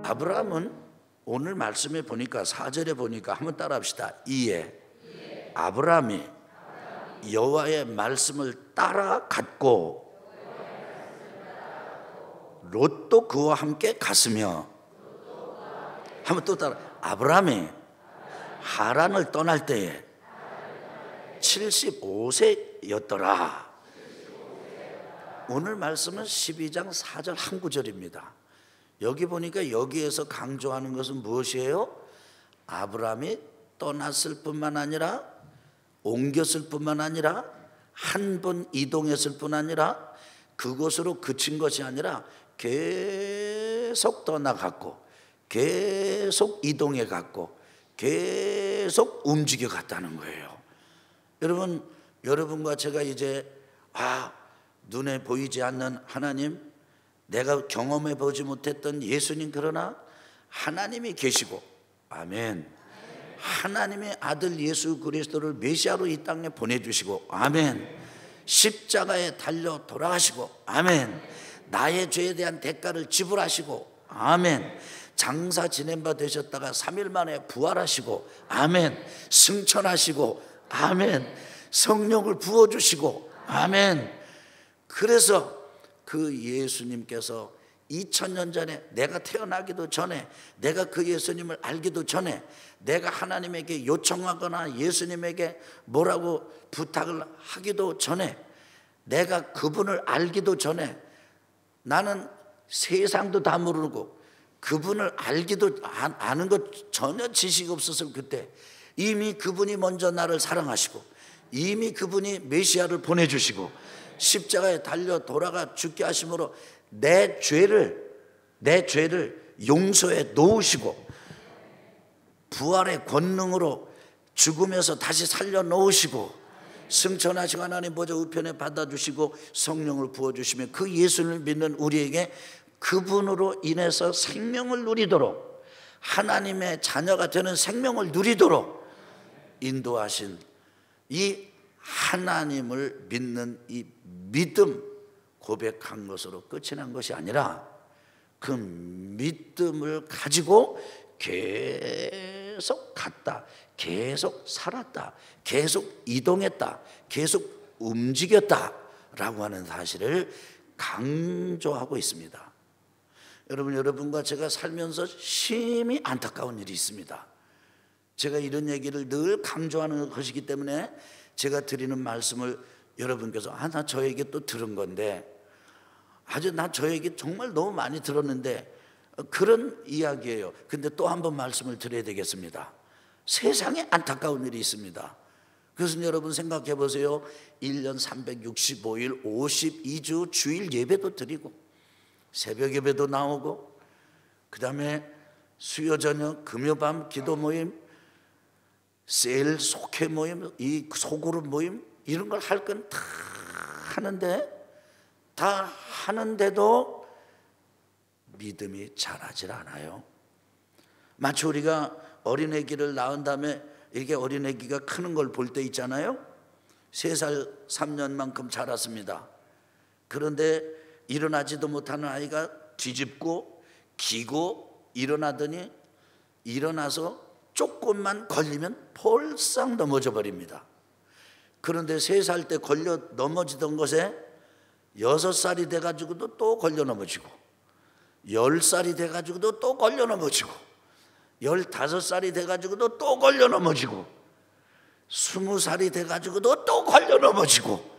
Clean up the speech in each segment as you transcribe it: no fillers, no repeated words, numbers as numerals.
아브라함은 오늘 말씀에 보니까 4절에 보니까 한번 따라 합시다. 이에 아브라함이 여호와의 말씀을 따라갔고 롯도 그와 함께 갔으며, 한번 또 따라, 아브라함이 하란을 떠날 때에 75세였더라. 오늘 말씀은 12장 4절 한 구절입니다. 여기 보니까 여기에서 강조하는 것은 무엇이에요? 아브라함이 떠났을 뿐만 아니라, 옮겼을 뿐만 아니라, 한 번 이동했을 뿐 아니라, 그곳으로 그친 것이 아니라 계속 떠나갔고, 계속 이동해 갔고, 계속 움직여 갔다는 거예요. 여러분과 제가 이제 눈에 보이지 않는 하나님, 내가 경험해 보지 못했던 예수님, 그러나 하나님이 계시고, 아멘, 하나님의 아들 예수 그리스도를 메시아로 이 땅에 보내주시고, 아멘, 십자가에 달려 돌아가시고, 아멘, 나의 죄에 대한 대가를 지불하시고, 아멘, 장사 지낸 바 되셨다가 3일 만에 부활하시고, 아멘, 승천하시고, 아멘, 성령을 부어주시고, 아멘. 그래서 그 예수님께서 2000년 전에, 내가 태어나기도 전에, 내가 그 예수님을 알기도 전에, 내가 하나님에게 요청하거나 예수님에게 뭐라고 부탁을 하기도 전에, 내가 그분을 알기도 전에, 나는 세상도 다 모르고 그분을 알기도 아는 것 전혀 지식이 없었을 그때 이미 그분이 먼저 나를 사랑하시고, 이미 그분이 메시아를 보내주시고 십자가에 달려 돌아가 죽게 하심으로 내 죄를 용서해 놓으시고, 부활의 권능으로 죽음에서 다시 살려 놓으시고, 승천하시고 하나님 보좌 우편에 받아주시고 성령을 부어주시면, 그 예수를 믿는 우리에게 그분으로 인해서 생명을 누리도록, 하나님의 자녀가 되는 생명을 누리도록 인도하신 이 하나님을 믿는 이 믿음 고백한 것으로 끝이 난 것이 아니라, 그 믿음을 가지고 계속 갔다, 계속 살았다, 계속 이동했다, 계속 움직였다라고 하는 사실을 강조하고 있습니다. 여러분과 제가 살면서 심히 안타까운 일이 있습니다. 제가 이런 얘기를 늘 강조하는 것이기 때문에 제가 드리는 말씀을 여러분께서 나 저 얘기 또 들은 건데, 나 저 얘기 정말 너무 많이 들었는데, 그런 이야기예요. 근데 또 한 번 말씀을 드려야 되겠습니다. 세상에 안타까운 일이 있습니다. 그래서 여러분 생각해 보세요. 1년 365일 52주 주일 예배도 드리고, 새벽 예배도 나오고, 그 다음에 수요 저녁 금요밤 기도 모임, 셀 속회 모임, 이 소그룹 모임, 이런 걸 할 건 다 하는데도 믿음이 자라질 않아요. 마치 우리가 어린애기를 낳은 다음에 이렇게 어린애기가 크는 걸 볼 때 있잖아요. 3살 3년만큼 자랐습니다. 그런데 일어나지도 못하는 아이가 뒤집고 기고 일어나더니, 일어나서 조금만 걸리면 폴싹 넘어져 버립니다. 그런데 3살 때 걸려 넘어지던 것에 6살이 돼가지고도 또 걸려 넘어지고, 10살이 돼가지고도 또 걸려 넘어지고, 15살이 돼가지고도 또 걸려 넘어지고, 20살이 돼가지고도 또 걸려 넘어지고,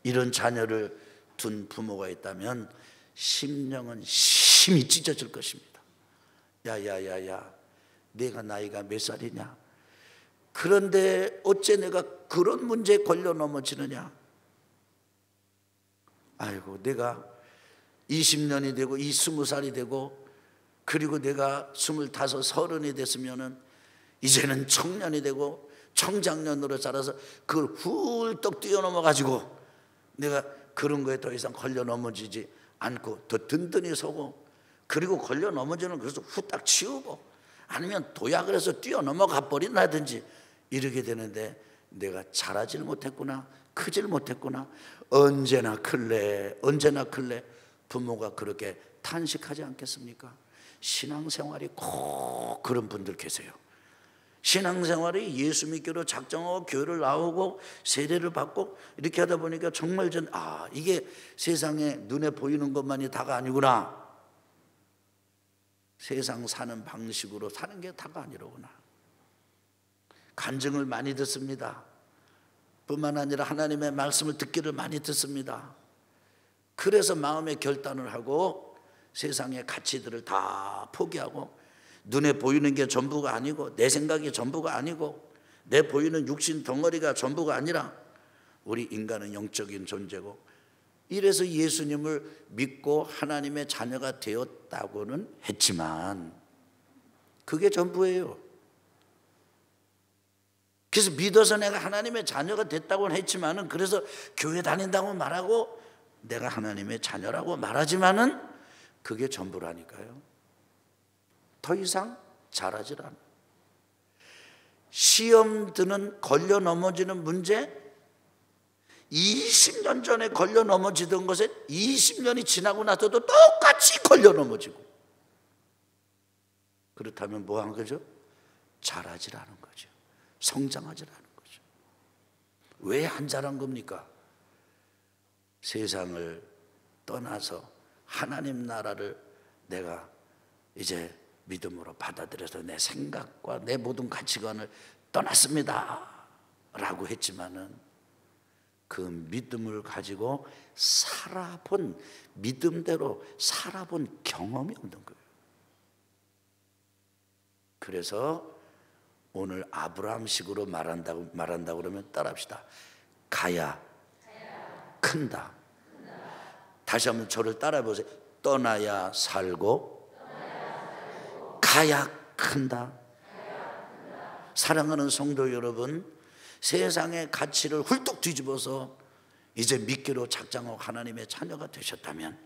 이런 자녀를 둔 부모가 있다면 심령은 심히 찢어질 것입니다. 야야야야, 내가 나이가 몇 살이냐? 그런데 어째 내가 그런 문제에 걸려 넘어지느냐? 아이고, 내가 20년이 되고 20살이 되고, 그리고 내가 25, 30이 됐으면은 이제는 청년이 되고 청장년으로 자라서 그걸 훌떡 뛰어넘어 가지고 내가 그런 거에 더 이상 걸려 넘어지지 않고 더 든든히 서고, 그리고 걸려 넘어지는 것을 후딱 치우고, 아니면 도약을 해서 뛰어넘어가 버린다든지 이렇게 되는데, 내가 자라질 못했구나, 크질 못했구나, 언제나 클래 부모가 그렇게 탄식하지 않겠습니까? 신앙생활이 꼭 그런 분들 계세요. 신앙생활이 예수 믿기로 작정하고 교회를 나오고 세례를 받고 이렇게 하다 보니까 정말 이게 세상에 눈에 보이는 것만이 다가 아니구나. 세상 사는 방식으로 사는 게 다가 아니로구나. 간증을 많이 듣습니다. 뿐만 아니라 하나님의 말씀을 듣기를 많이 듣습니다. 그래서 마음의 결단을 하고 세상의 가치들을 다 포기하고 눈에 보이는 게 전부가 아니고 내 생각이 전부가 아니고 내 보이는 육신 덩어리가 전부가 아니라 우리 인간은 영적인 존재고 이래서 예수님을 믿고 하나님의 자녀가 되었다고는 했지만 그게 전부예요. 그래서 믿어서 내가 하나님의 자녀가 됐다고는 했지만은 그래서 교회 다닌다고 말하고 내가 하나님의 자녀라고 말하지만은 그게 전부라니까요. 더 이상 잘하질 않아. 시험 드는 걸려 넘어지는 문제 20년 전에 걸려 넘어지던 것에 20년이 지나고 나서도 똑같이 걸려 넘어지고 그렇다면 뭐 한 거죠? 잘하질 않은 거죠. 성장하질 않은 거죠. 왜 안 자란 겁니까? 세상을 떠나서 하나님 나라를 내가 이제 믿음으로 받아들여서 내 생각과 내 모든 가치관을 떠났습니다 라고 했지만은 그 믿음을 가지고 살아본 믿음대로 살아본 경험이 없는 거예요. 그래서 오늘 아브라함식으로 말한다고 그러면 따라합시다. 가야 큰다. 다시 한번 저를 따라해 보세요. 떠나야 살고 가야 큰다. 사랑하는 성도 여러분, 세상의 가치를 훌떡 뒤집어서 이제 믿기로 작정하고 하나님의 자녀가 되셨다면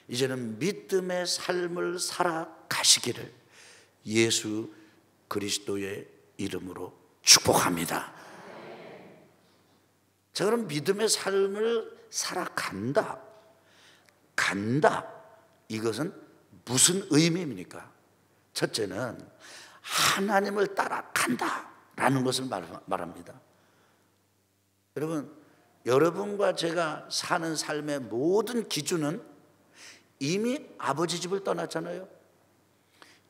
이제는 믿음의 삶을 살아가시기를 예수 그리스도의 이름으로 축복합니다. 자, 그럼 믿음의 삶을 살아간다. 간다. 이것은 무슨 의미입니까? 첫째는 하나님을 따라간다라는 것을 말합니다. 여러분과 제가 사는 삶의 모든 기준은 이미 아버지 집을 떠났잖아요.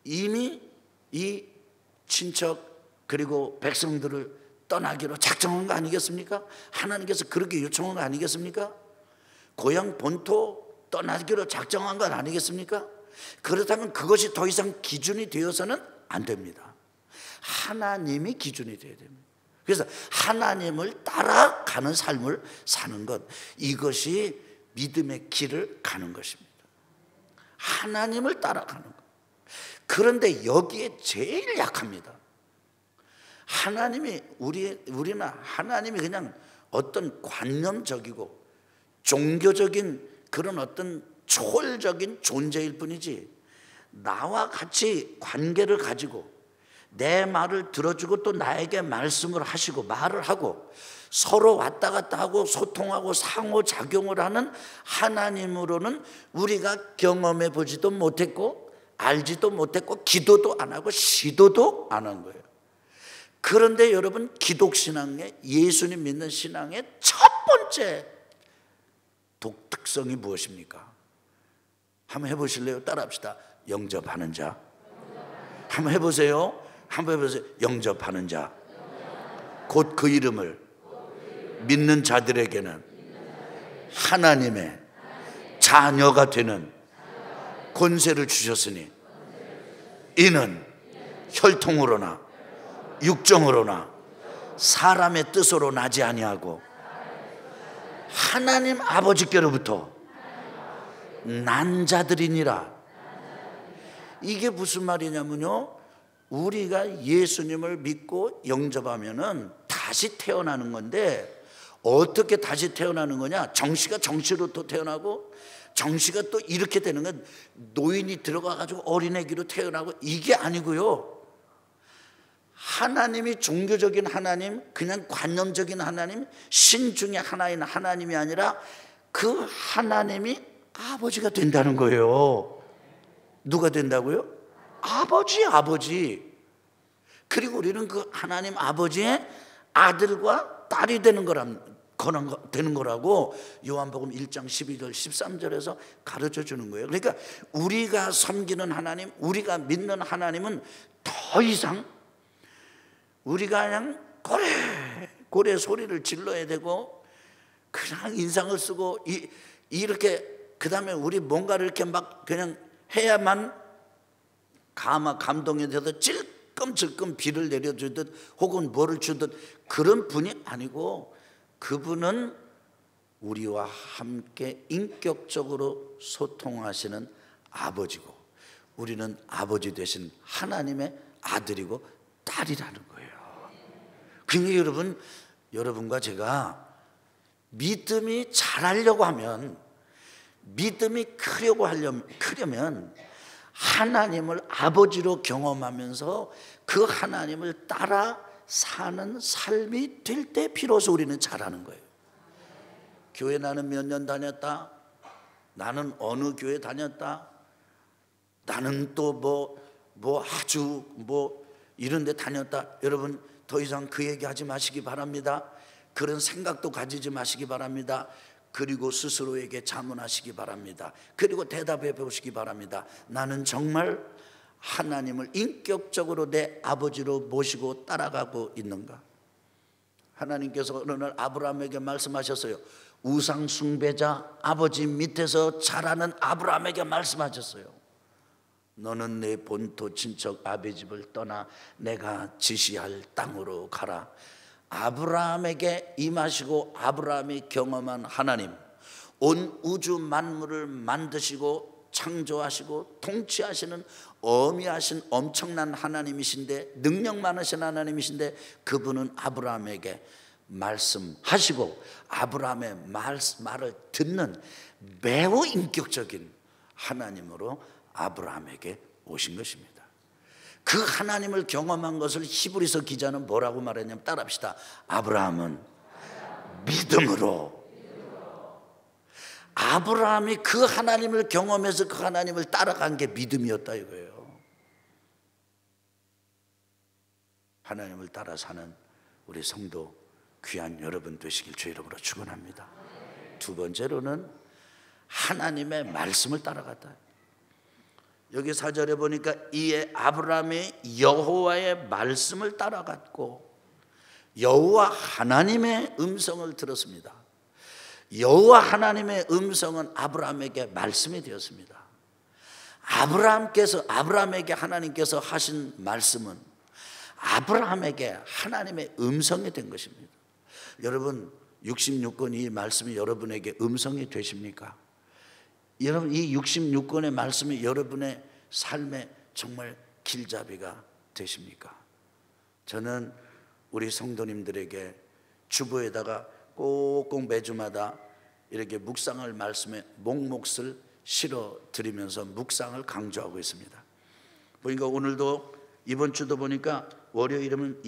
이미 이 친척 그리고 백성들을 떠나기로 작정한 거 아니겠습니까? 하나님께서 그렇게 요청한 거 아니겠습니까? 고향 본토 떠나기로 작정한 건 아니겠습니까? 그렇다면 그것이 더 이상 기준이 되어서는 안 됩니다. 하나님이 기준이 되어야 됩니다. 그래서 하나님을 따라가는 삶을 사는 것, 이것이 믿음의 길을 가는 것입니다. 하나님을 따라가는 것. 그런데 여기에 제일 약합니다. 우리는 하나님이 그냥 어떤 관념적이고 종교적인 그런 어떤 초월적인 존재일 뿐이지 나와 같이 관계를 가지고 내 말을 들어주고 또 나에게 말씀을 하시고 말을 하고 서로 왔다 갔다 하고 소통하고 상호작용을 하는 하나님으로는 우리가 경험해 보지도 못했고 알지도 못했고 기도도 안 하고 시도도 안 한 거예요. 그런데 여러분, 기독신앙의 예수님 믿는 신앙의 첫 번째 독특성이 무엇입니까? 한번 해보실래요? 따라합시다. 영접하는 자. 한번 해보세요. 영접하는 자. 곧 그 이름을 믿는 자들에게는 하나님의 자녀가 되는 권세를 주셨으니 이는 혈통으로나 육정으로나 사람의 뜻으로 나지 아니하고 하나님 아버지께로부터 난 자들이니라. 이게 무슨 말이냐면요, 우리가 예수님을 믿고 영접하면은 다시 태어나는 건데, 어떻게 다시 태어나는 거냐? 정씨가 정씨로 또 태어나고, 정씨가 또 이렇게 되는 건 노인이 들어가가지고 어린애기로 태어나고, 이게 아니고요. 하나님이 종교적인 하나님, 그냥 관념적인 하나님, 신 중에 하나인 하나님이 아니라 그 하나님이 아버지가 된다는 거예요. 누가 된다고요? 아버지. 그리고 우리는 그 하나님 아버지의 아들과 딸이 되는 거라고 요한복음 1장 12절 13절에서 가르쳐 주는 거예요. 그러니까 우리가 섬기는 하나님, 우리가 믿는 하나님은 더 이상 우리가 그냥 고래 소리를 질러야 되고 그냥 인상을 쓰고 이렇게 그 다음에 우리 뭔가를 이렇게 막 그냥 해야만 감동이 돼서 질끔질끔 비를 내려주듯 혹은 뭐를 주듯 그런 분이 아니고, 그분은 우리와 함께 인격적으로 소통하시는 아버지고, 우리는 아버지 되신 하나님의 아들이고 딸이라는 거예요. 그러니까 여러분과 제가 믿음이 자라려고 하면, 믿음이 크려면 하나님을 아버지로 경험하면서 그 하나님을 따라 사는 삶이 될 때 비로소 우리는 자라는 거예요. 교회 나는 몇 년 다녔다, 나는 어느 교회 다녔다, 나는 또 아주 이런 데 다녔다. 여러분 더 이상 그 얘기 하지 마시기 바랍니다. 그런 생각도 가지지 마시기 바랍니다. 그리고 스스로에게 자문하시기 바랍니다. 그리고 대답해 보시기 바랍니다. 나는 정말 하나님을 인격적으로 내 아버지로 모시고 따라가고 있는가? 하나님께서 어느 날 아브라함에게 말씀하셨어요. 우상 숭배자 아버지 밑에서 자라는 아브라함에게 말씀하셨어요. 너는 내 본토 친척 아비 집을 떠나 내가 지시할 땅으로 가라. 아브라함에게 임하시고 아브라함이 경험한 하나님, 온 우주 만물을 만드시고 창조하시고 통치하시는 어미하신 엄청난 하나님이신데, 능력 많으신 하나님이신데, 그분은 아브라함에게 말씀하시고 아브라함의 말을 듣는 매우 인격적인 하나님으로 아브라함에게 오신 것입니다. 그 하나님을 경험한 것을 히브리서 기자는 뭐라고 말했냐면, 따라합시다. 아브라함은 믿음으로. 아브라함이 그 하나님을 경험해서 그 하나님을 따라간 게 믿음이었다 이거예요. 하나님을 따라 사는 우리 성도 귀한 여러분 되시길 주의 이름으로 축원합니다. 두 번째로는 하나님의 말씀을 따라갔다. 여기 4절에 보니까 이에 아브라함이 여호와의 말씀을 따라갔고 여호와 하나님의 음성을 들었습니다. 여호와 하나님의 음성은 아브라함에게 말씀이 되었습니다. 아브라함에게 하나님께서 하신 말씀은 아브라함에게 하나님의 음성이 된 것입니다. 여러분 66권 이 말씀이 여러분에게 음성이 되십니까? 여러분 이 66권의 말씀이 여러분의 삶에 정말 길잡이가 되십니까? 저는 우리 성도님들에게 주보에다가 꼭꼭 매주마다 이렇게 묵상할 말씀에 몫을 실어 드리면서 묵상을 강조하고 있습니다. 보니까 오늘도 이번 주도 보니까 월요일이면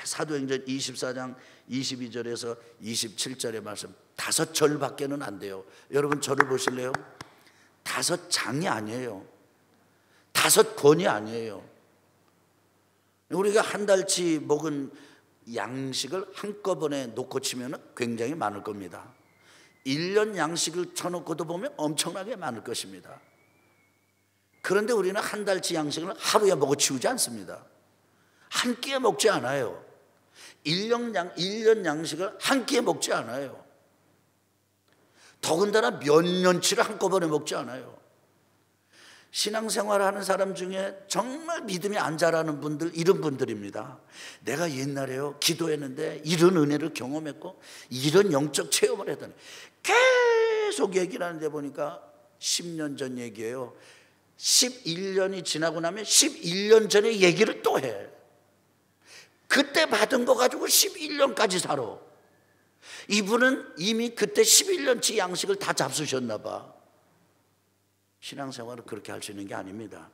사도행전 24장 22절에서 27절의 말씀 5절밖에는 안 돼요. 여러분 저를 보실래요? 5장이 아니에요. 5권이 아니에요. 우리가 한 달치 먹은 양식을 한꺼번에 놓고 치면 굉장히 많을 겁니다. 1년 양식을 쳐놓고도 보면 엄청나게 많을 것입니다. 그런데 우리는 한 달치 양식을 하루에 먹어 치우지 않습니다. 한 끼에 먹지 않아요. 1년 양식을 한 끼에 먹지 않아요. 더군다나 몇 년치를 한꺼번에 먹지 않아요. 신앙생활 하는 사람 중에 정말 믿음이 안 자라는 분들, 이런 분들입니다. 내가 옛날에요 기도했는데 이런 은혜를 경험했고 이런 영적 체험을 했더니, 계속 얘기를 하는데 보니까 10년 전 얘기예요. 11년이 지나고 나면 11년 전의 얘기를 또 해. 그때 받은 거 가지고 11년까지 살아. 이분은 이미 그때 11년치 양식을 다 잡수셨나 봐. 신앙생활은 그렇게 할 수 있는 게 아닙니다.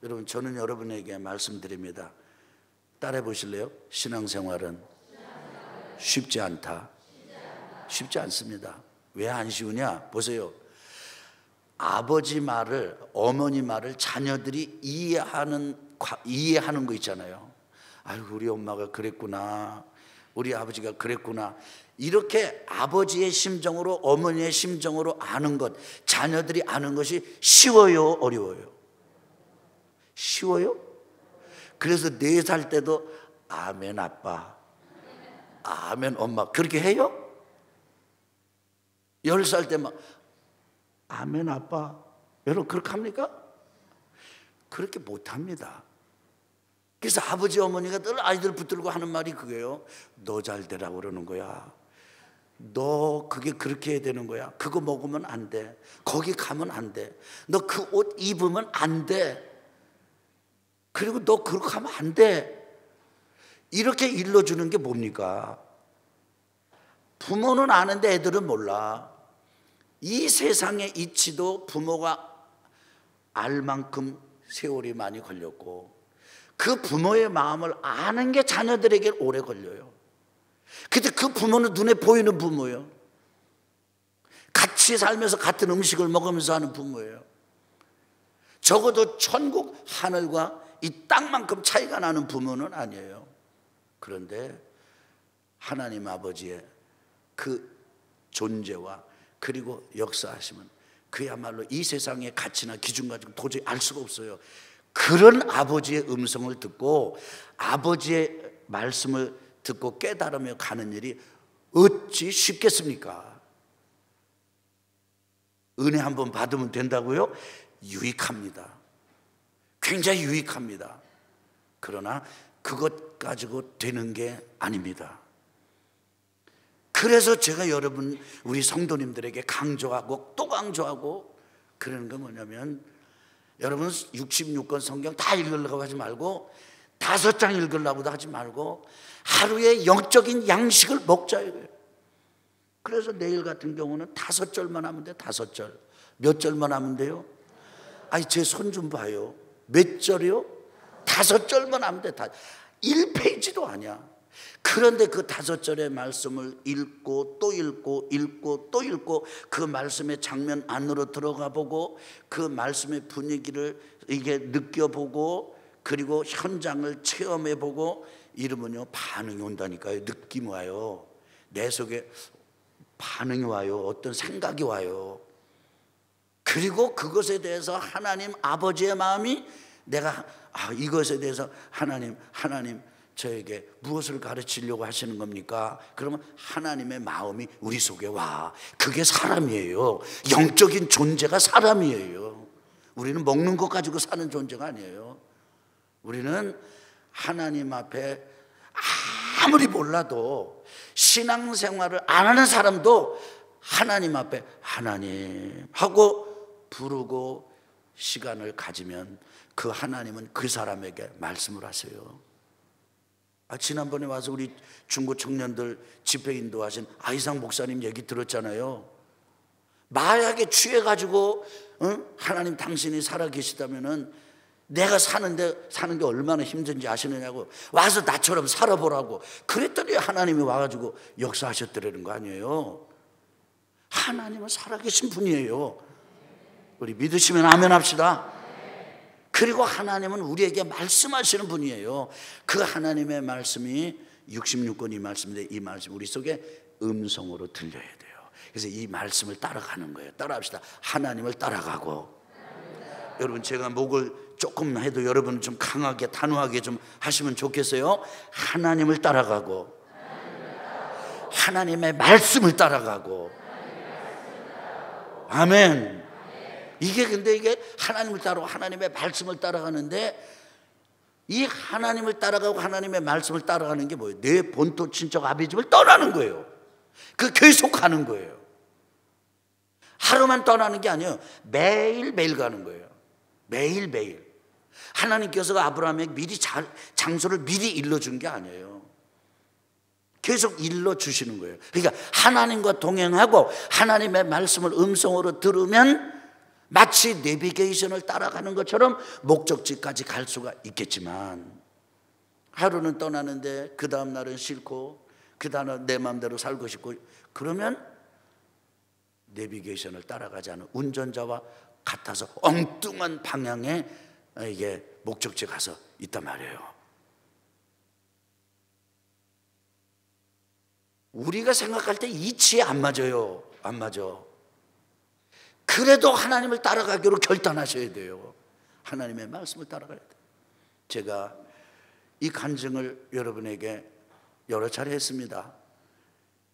여러분 저는 여러분에게 말씀드립니다. 따라해 보실래요? 신앙생활은 쉽지 않다. 쉽지 않습니다. 왜 안 쉬우냐? 보세요. 아버지 말을, 어머니 말을 자녀들이 이해하는 거 있잖아요. 아이고, 우리 엄마가 그랬구나, 우리 아버지가 그랬구나. 이렇게 아버지의 심정으로, 어머니의 심정으로 아는 것, 자녀들이 아는 것이 쉬워요, 어려워요? 쉬워요? 그래서 4살 때도 아멘 아빠, 아멘 엄마 그렇게 해요? 10살 때 막 아멘 아빠, 여러분 그렇게 합니까? 그렇게 못합니다. 그래서 아버지 어머니가 늘 아이들 붙들고 하는 말이 그거예요. 너 잘 되라고 그러는 거야. 너 그게 그렇게 해야 되는 거야. 그거 먹으면 안 돼. 거기 가면 안 돼. 너 그 옷 입으면 안 돼. 그리고 너 그렇게 하면 안 돼. 이렇게 일러주는 게 뭡니까? 부모는 아는데 애들은 몰라. 이 세상의 이치도 부모가 알 만큼 세월이 많이 걸렸고, 그 부모의 마음을 아는 게 자녀들에게 오래 걸려요. 근데 그 부모는 눈에 보이는 부모예요. 같이 살면서 같은 음식을 먹으면서 하는 부모예요. 적어도 천국 하늘과 이 땅만큼 차이가 나는 부모는 아니에요. 그런데 하나님 아버지의 그 존재와 그리고 역사하심은 그야말로 이 세상의 가치나 기준 가지고 도저히 알 수가 없어요. 그런 아버지의 음성을 듣고 아버지의 말씀을 듣고 깨달으며 가는 일이 어찌 쉽겠습니까? 은혜 한번 받으면 된다고요? 유익합니다. 굉장히 유익합니다. 그러나 그것 가지고 되는 게 아닙니다. 그래서 제가 여러분, 우리 성도님들에게 강조하고 또 강조하고 그러는 건 뭐냐면, 여러분 66권 성경 다 읽으려고 하지 말고 5장 읽으려고도 하지 말고 하루에 영적인 양식을 먹자 이거예요. 그래서 내일 같은 경우는 5절만 하면 돼요. 5절. 몇 절만 하면 돼요? 아니 제 손 좀 봐요. 몇 절이요? 5절만 하면 돼. 1페이지도 아니야. 그런데 그 5절의 말씀을 읽고 또 읽고 읽고 또 읽고 그 말씀의 장면 안으로 들어가 보고 그 말씀의 분위기를 이게 느껴보고 그리고 현장을 체험해 보고 이러면요 반응이 온다니까요. 느낌이 와요. 내 속에 반응이 와요. 어떤 생각이 와요. 그리고 그것에 대해서 하나님 아버지의 마음이 내가 이것에 대해서 하나님 저에게 무엇을 가르치려고 하시는 겁니까? 그러면 하나님의 마음이 우리 속에 와. 그게 사람이에요. 영적인 존재가 사람이에요. 우리는 먹는 것 가지고 사는 존재가 아니에요. 우리는 하나님 앞에 아무리 몰라도 신앙생활을 안 하는 사람도 하나님 앞에 하나님 하고 부르고 시간을 가지면 그 하나님은 그 사람에게 말씀을 하세요. 지난번에 와서 우리 중고 청년들 집회 인도하신 아이상 목사님 얘기 들었잖아요. 마약에 취해가지고 하나님 당신이 살아계시다면은 내가 사는 게 얼마나 힘든지 아시느냐고 와서 나처럼 살아보라고 그랬더니 하나님이 와가지고 역사하셨더라는 거 아니에요. 하나님은 살아계신 분이에요. 우리 믿으시면 아멘 합시다. 그리고 하나님은 우리에게 말씀하시는 분이에요. 그 하나님의 말씀이 66권 이 말씀인데 이 말씀 우리 속에 음성으로 들려야 돼요. 그래서 이 말씀을 따라가는 거예요. 따라합시다. 하나님을 따라가고. 여러분 제가 목을 조금 해도 여러분 좀 강하게 단호하게 좀 하시면 좋겠어요. 하나님을 따라가고 하나님의 말씀을 따라가고. 아멘. 근데 이게 하나님을 따라가고 하나님의 말씀을 따라가는데 이 하나님을 따라가고 하나님의 말씀을 따라가는 게 뭐예요? 내 본토 친척 아비 집을 떠나는 거예요. 그 계속 가는 거예요. 하루만 떠나는 게 아니에요. 매일매일 가는 거예요. 매일매일. 하나님께서 아브라함에게 미리 장소를 미리 일러준 게 아니에요. 계속 일러주시는 거예요. 그러니까 하나님과 동행하고 하나님의 말씀을 음성으로 들으면 마치 내비게이션을 따라가는 것처럼 목적지까지 갈 수가 있겠지만 하루는 떠나는데 그 다음 날은 싫고 그 다음은 내 마음대로 살고 싶고 그러면 내비게이션을 따라가지 않은 운전자와 같아서 엉뚱한 방향에 이게 목적지에 가서 있단 말이에요. 우리가 생각할 때 이치에 안 맞아요. 안 맞아. 그래도 하나님을 따라가기로 결단하셔야 돼요. 하나님의 말씀을 따라가야 돼요. 제가 이 간증을 여러분에게 여러 차례 했습니다.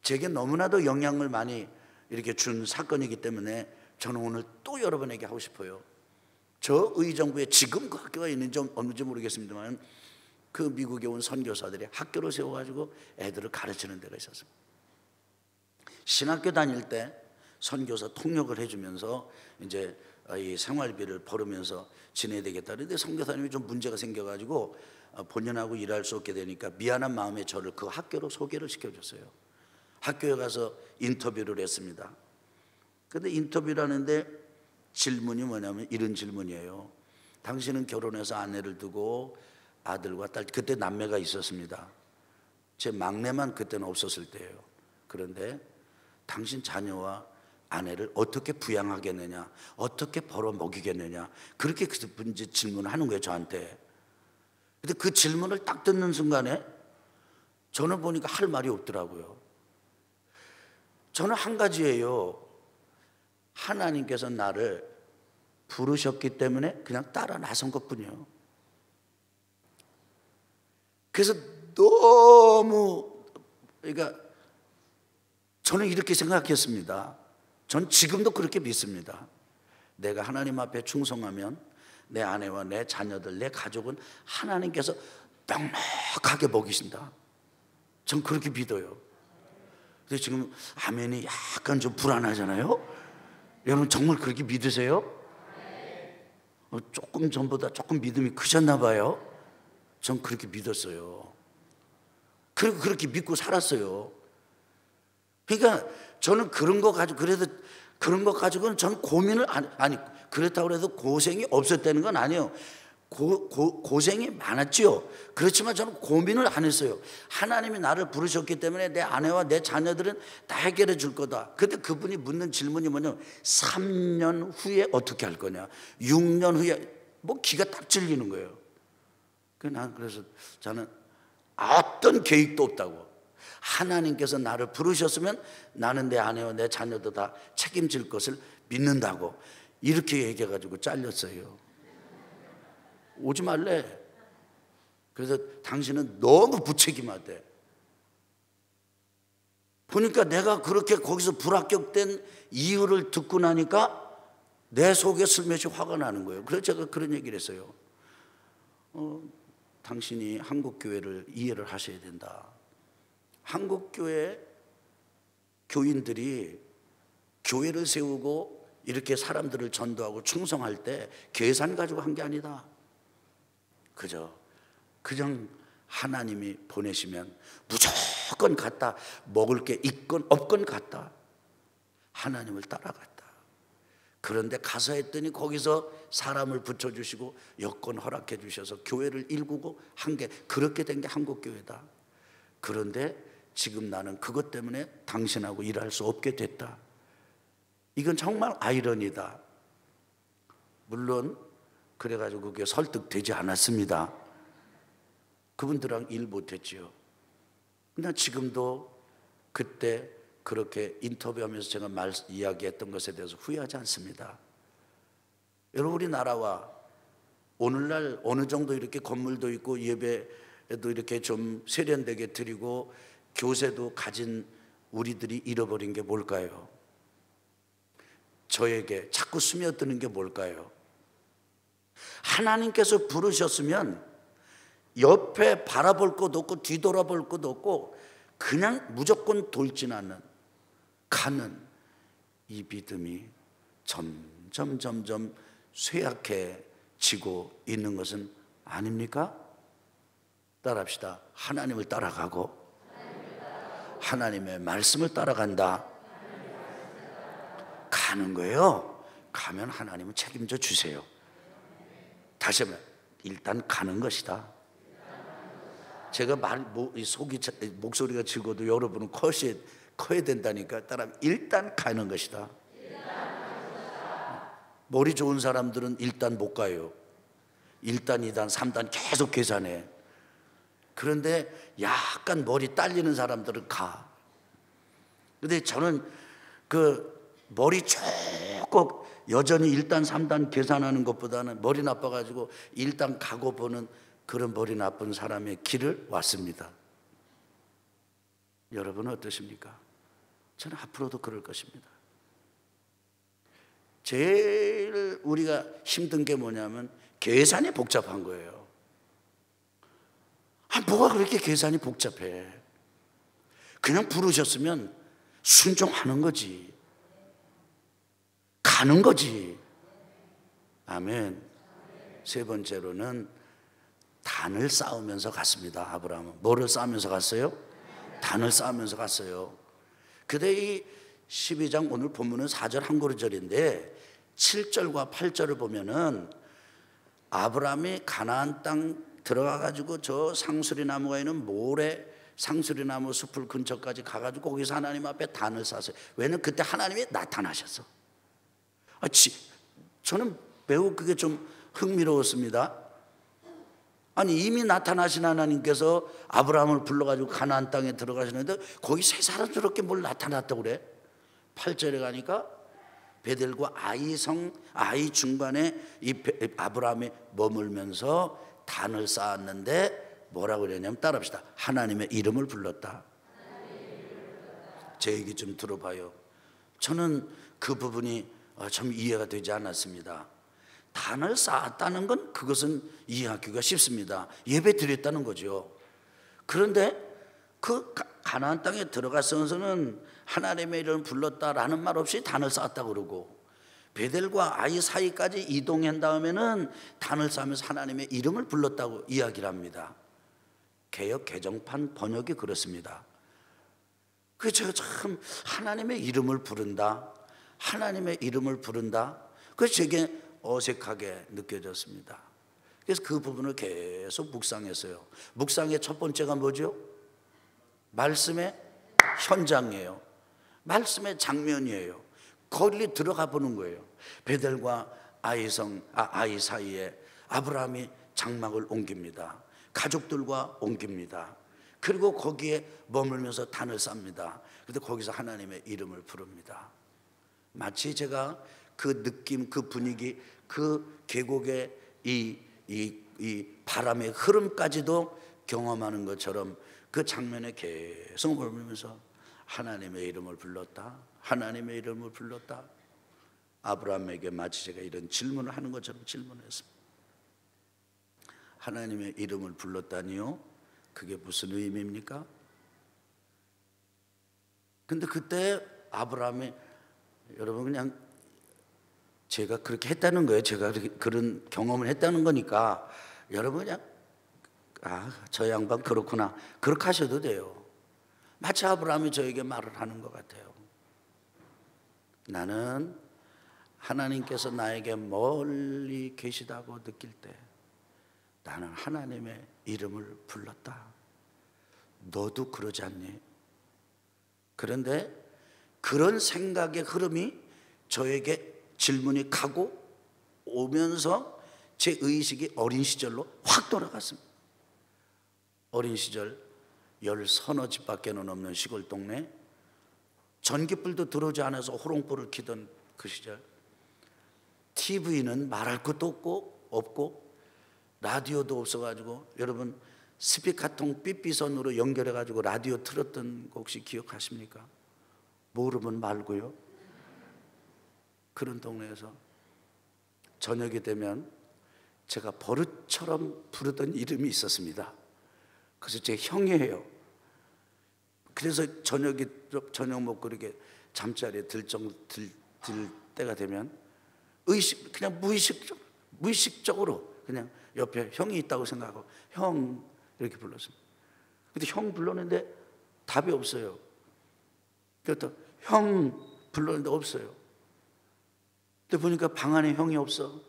제게 너무나도 영향을 많이 이렇게 준 사건이기 때문에 저는 오늘 또 여러분에게 하고 싶어요. 저 의정부에 지금 그 학교가 있는지 없는지 모르겠습니다만 그 미국에 온 선교사들이 학교를 세워가지고 애들을 가르치는 데가 있었어요. 신학교 다닐 때 선교사 통역을 해주면서 이제 이 생활비를 벌으면서 지내야 되겠다. 그런데 선교사님이 좀 문제가 생겨가지고 본인하고 일할 수 없게 되니까 미안한 마음에 저를 그 학교로 소개를 시켜줬어요. 학교에 가서 인터뷰를 했습니다. 근데 인터뷰를 하는데 질문이 뭐냐면 이런 질문이에요. 당신은 결혼해서 아내를 두고 아들과 딸, 그때 남매가 있었습니다. 제 막내만 그때는 없었을 때예요. 그런데 당신 자녀와 아내를 어떻게 부양하겠느냐, 어떻게 벌어 먹이겠느냐, 그렇게 그 질문을 하는 거예요, 저한테. 근데 그 질문을 딱 듣는 순간에 저는 보니까 할 말이 없더라고요. 저는 한 가지예요. 하나님께서 나를 부르셨기 때문에 그냥 따라 나선 것뿐이에요. 그래서 너무, 그러니까 저는 이렇게 생각했습니다. 전 지금도 그렇게 믿습니다. 내가 하나님 앞에 충성하면 내 아내와 내 자녀들, 내 가족은 하나님께서 넉넉하게 먹이신다. 전 그렇게 믿어요. 근데 지금 아멘이 약간 좀 불안하잖아요. 여러분 정말 그렇게 믿으세요? 조금 전보다 조금 믿음이 크셨나 봐요. 전 그렇게 믿었어요. 그리고 그렇게 믿고 살았어요. 그러니까 저는 그런 거 가지고, 그래도 그런 거 가지고는 저는 고민을 아니 그렇다고 해도 고생이 없었다는 건 아니에요. 고생이 많았지요. 그렇지만 저는 고민을 안 했어요. 하나님이 나를 부르셨기 때문에 내 아내와 내 자녀들은 다 해결해 줄 거다. 근데 그분이 묻는 질문이 뭐냐면 3년 후에 어떻게 할 거냐, 6년 후에, 뭐 기가 딱 질리는 거예요. 그래서 저는 어떤 계획도 없다고, 하나님께서 나를 부르셨으면 나는 내 아내와 내 자녀도 다 책임질 것을 믿는다고 이렇게 얘기해가지고 잘렸어요. 오지 말래. 그래서 당신은 너무 부책임하대. 보니까 내가 그렇게 거기서 불합격된 이유를 듣고 나니까 내 속에 슬며시 화가 나는 거예요. 그래서 제가 그런 얘기를 했어요. 당신이 한국교회를 이해를 하셔야 된다. 한국교회 교인들이 교회를 세우고 이렇게 사람들을 전도하고 충성할 때 계산 가지고 한 게 아니다. 그냥 하나님이 보내시면 무조건 갔다. 먹을 게 있건 없건 갔다. 하나님을 따라갔다. 그런데 가서 했더니 거기서 사람을 붙여주시고 여건 허락해 주셔서 교회를 일구고 한 게, 그렇게 된 게 한국교회다. 그런데 지금 나는 그것 때문에 당신하고 일할 수 없게 됐다. 이건 정말 아이러니다. 물론 그래가지고 그게 설득되지 않았습니다. 그분들랑 일 못했지요. 근데 지금도 그때 그렇게 인터뷰하면서 제가 이야기했던 것에 대해서 후회하지 않습니다. 여러분, 우리나라와 오늘날 어느 정도 이렇게 건물도 있고 예배도 이렇게 좀 세련되게 드리고 교세도 가진 우리들이 잃어버린 게 뭘까요? 저에게 자꾸 스며드는 게 뭘까요? 하나님께서 부르셨으면 옆에 바라볼 것도 없고 뒤돌아볼 것도 없고 그냥 무조건 돌진하는, 가는 이 믿음이 점점 쇠약해지고 있는 것은 아닙니까? 따라합시다. 하나님을 따라가고 하나님의 말씀을 따라간다. 가는 거예요. 가면 하나님은 책임져 주세요. 다시 한번, 일단 가는 것이다. 제가 목소리가 적어도 여러분은 커야 된다니까. 따라 일단 가는 것이다. 머리 좋은 사람들은 1단 못 가요. 1단, 2단, 3단 계속 계산해. 그런데 약간 머리 딸리는 사람들은 가. 근데 저는 그 머리 조금 여전히 1단, 3단 계산하는 것보다는 머리 나빠가지고 1단 가고 보는 그런 머리 나쁜 사람의 길을 왔습니다. 여러분은 어떠십니까? 저는 앞으로도 그럴 것입니다. 제일 우리가 힘든 게 뭐냐면 계산이 복잡한 거예요. 뭐가 그렇게 계산이 복잡해? 그냥 부르셨으면 순종하는 거지. 가는 거지. 아멘. 세 번째로는 단을 쌓으면서 갔습니다. 아브라함은 뭐를 쌓으면서 갔어요? 단을 쌓으면서 갔어요. 근데 이 12장 오늘 본문은 4절 한 구절인데 7절과 8절을 보면은 아브라함이 가나안 땅 들어가 가지고 저 상수리 나무가 있는 모래 상수리 나무 숲을 근처까지 가가지고 거기서 하나님 앞에 단을 쌓았어요. 왜냐면 그때 하나님이 나타나셨어. 저는 매우 그게 좀 흥미로웠습니다. 아니 이미 나타나신 하나님께서 아브라함을 불러가지고 가나안 땅에 들어가시는데 거기 새사람스럽게 뭘 나타났다고 그래. 8절에 가니까 베델과 아이 중간에 이 아브라함이 머물면서 단을 쌓았는데 뭐라고 그러냐면 따라합시다. 하나님의 이름을 불렀다. 제 얘기 좀 들어봐요. 저는 그 부분이 참 이해가 되지 않았습니다. 단을 쌓았다는 건 그것은 이해하기가 쉽습니다. 예배 드렸다는 거죠. 그런데 그 가나안 땅에 들어가서는 하나님의 이름을 불렀다라는 말 없이 단을 쌓았다고 그러고 베델과 아이 사이까지 이동한 다음에는 단을 쌓으면서 하나님의 이름을 불렀다고 이야기를 합니다. 개역 개정판 번역이 그렇습니다. 그래서 제가 참 하나님의 이름을 부른다, 하나님의 이름을 부른다. 그래서 제게 어색하게 느껴졌습니다. 그래서 그 부분을 계속 묵상했어요. 묵상의 첫 번째가 뭐죠? 말씀의 현장이에요. 말씀의 장면이에요. 거기 들어가 보는 거예요. 베델과 아이 사이에 아브라함이 장막을 옮깁니다. 가족들과 옮깁니다. 그리고 거기에 머물면서 단을 쌓습니다. 그런데 거기서 하나님의 이름을 부릅니다. 마치 제가 그 느낌, 그 분위기, 그 계곡의 이 바람의 흐름까지도 경험하는 것처럼 그 장면에 계속 머물면서 하나님의 이름을 불렀다. 하나님의 이름을 불렀다. 아브라함에게 마치 제가 이런 질문을 하는 것처럼 질문했습니다. 하나님의 이름을 불렀다니요? 그게 무슨 의미입니까? 근데 그때 아브라함이 여러분 그냥 제가 그렇게 했다는 거예요. 제가 그런 경험을 했다는 거니까 여러분 그냥 저 양반 그렇구나 그렇게 하셔도 돼요. 마치 아브라함이 저에게 말을 하는 것 같아요. 나는 하나님께서 나에게 멀리 계시다고 느낄 때 나는 하나님의 이름을 불렀다. 너도 그러지 않니? 그런데 그런 생각의 흐름이 저에게 질문이 가고 오면서 제 의식이 어린 시절로 확 돌아갔습니다. 어린 시절 10서너 집밖에는 없는 시골 동네, 전기불도 들어오지 않아서 호롱불을 켜던 그 시절, TV는 말할 것도 없고 라디오도 없어가지고 여러분 스피커통 삐삐선으로 연결해가지고 라디오 틀었던 거 혹시 기억하십니까? 모르면 말고요. 그런 동네에서 저녁이 되면 제가 버릇처럼 부르던 이름이 있었습니다. 그래서 제 형이에요. 그래서 저녁 먹고 이렇게 잠자리에 들 때가 되면 그냥 무의식적으로 그냥 옆에 형이 있다고 생각하고 형 이렇게 불렀습니다. 근데 형 불렀는데 답이 없어요. 그래서 형 불렀는데 없어요. 근데 보니까 방 안에 형이 없어.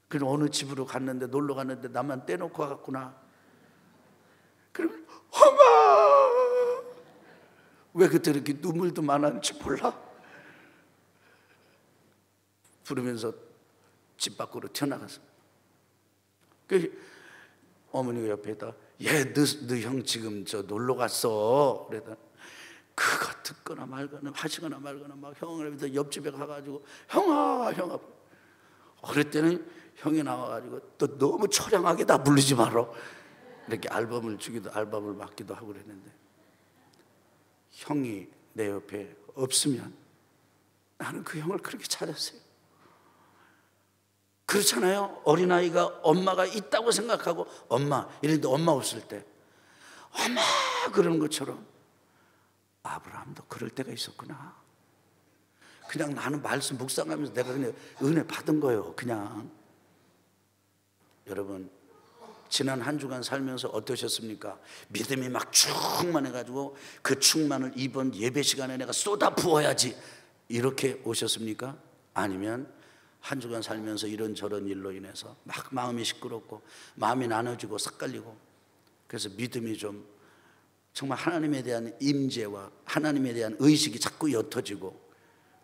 그럼 어느 집으로 놀러 갔는데 나만 떼놓고 왔구나. 그러면 엄마! 왜 그때 이렇게 눈물도 많았는지 몰라? 부르면서 집 밖으로 튀어나갔습니다. 그 어머니가 옆에다 너 형 지금 저 놀러 갔어. 그래다 그거 듣거나 말거나 하시거나 말거나 막 형을 옆집에 가가지고 형아 그럴 때는 형이 나와가지고 또 너무 처량하게 다 부르지 마라 이렇게 앨범을 맡기도 하고 그랬는데, 형이 내 옆에 없으면 나는 그 형을 그렇게 찾았어요. 그렇잖아요. 어린아이가 엄마가 있다고 생각하고 엄마 이랬는데 엄마 없을 때 엄마 그러는 것처럼 아브라함도 그럴 때가 있었구나. 그냥 나는 말씀 묵상하면서 내가 그냥 은혜 받은 거예요. 그냥. 여러분, 지난 한 주간 살면서 어떠셨습니까? 믿음이 막 충만해가지고 그 충만을 이번 예배 시간에 내가 쏟아 부어야지 이렇게 오셨습니까? 아니면 한 주간 살면서 이런저런 일로 인해서 막 마음이 시끄럽고 마음이 나눠지고 삭갈리고, 그래서 믿음이 좀 정말 하나님에 대한 임재와 하나님에 대한 의식이 자꾸 옅어지고,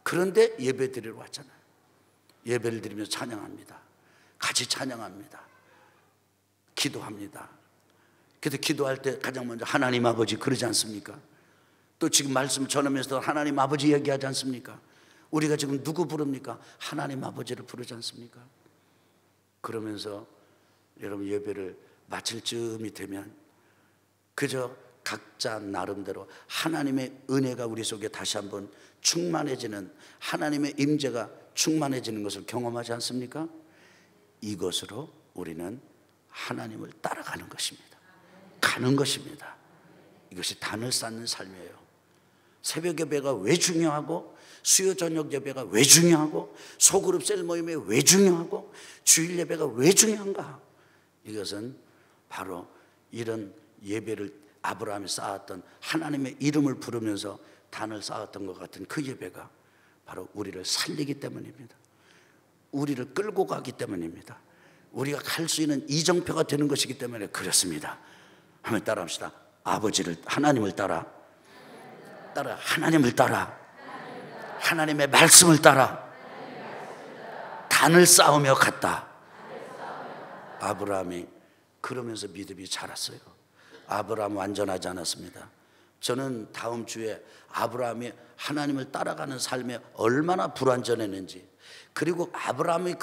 그런데 예배 드리러 왔잖아요. 예배를 드리면서 찬양합니다. 같이 찬양합니다. 기도합니다. 그래서 기도할 때 가장 먼저 하나님 아버지 그러지 않습니까? 또 지금 말씀 전하면서도 하나님 아버지 얘기하지 않습니까? 우리가 지금 누구 부릅니까? 하나님 아버지를 부르지 않습니까? 그러면서 여러분 예배를 마칠 즈음이 되면 그저 각자 나름대로 하나님의 은혜가 우리 속에 다시 한번 충만해지는, 하나님의 임재가 충만해지는 것을 경험하지 않습니까? 이것으로 우리는 하나님을 따라가는 것입니다. 가는 것입니다. 이것이 단을 쌓는 삶이에요. 새벽 예배가 왜 중요하고, 수요 저녁 예배가 왜 중요하고, 소그룹 셀 모임이 왜 중요하고, 주일 예배가 왜 중요한가? 이것은 바로 이런 예배를 아브라함이 쌓았던, 하나님의 이름을 부르면서 단을 쌓았던 것 같은 그 예배가 바로 우리를 살리기 때문입니다. 우리를 끌고 가기 때문입니다. 우리가 갈 수 있는 이정표가 되는 것이기 때문에 그렇습니다. 한번 따라합시다. 아버지를, 하나님을 따라, 하나님을 따라, 하나님의 말씀을 따라 단을 쌓으며 갔다. 아브라함이 그러면서 믿음이 자랐어요. 아브라함 완전하지 않았습니다. 저는 다음 주에 아브라함이 하나님을 따라가는 삶에 얼마나 불완전했는지, 그리고 아브라함이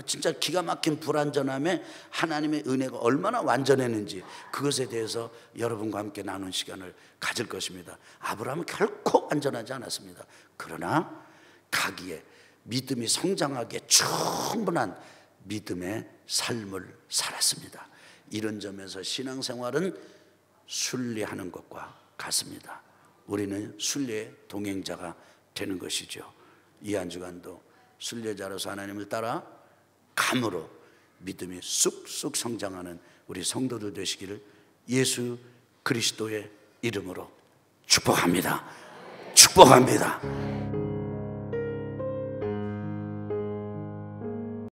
진짜 기가 막힌 불완전함에 하나님의 은혜가 얼마나 완전했는지, 그것에 대해서 여러분과 함께 나눈 시간을 가질 것입니다. 아브라함은 결코 완전하지 않았습니다. 그러나 가기에 믿음이 성장하기에 충분한 믿음의 삶을 살았습니다. 이런 점에서 신앙생활은 순례하는 것과 같습니다. 우리는 순례의 동행자가 되는 것이죠. 이 한 주간도 순례자로서 하나님을 따라 감으로 믿음이 쑥쑥 성장하는 우리 성도들 되시기를 예수 그리스도의 이름으로 축복합니다. 축복합니다.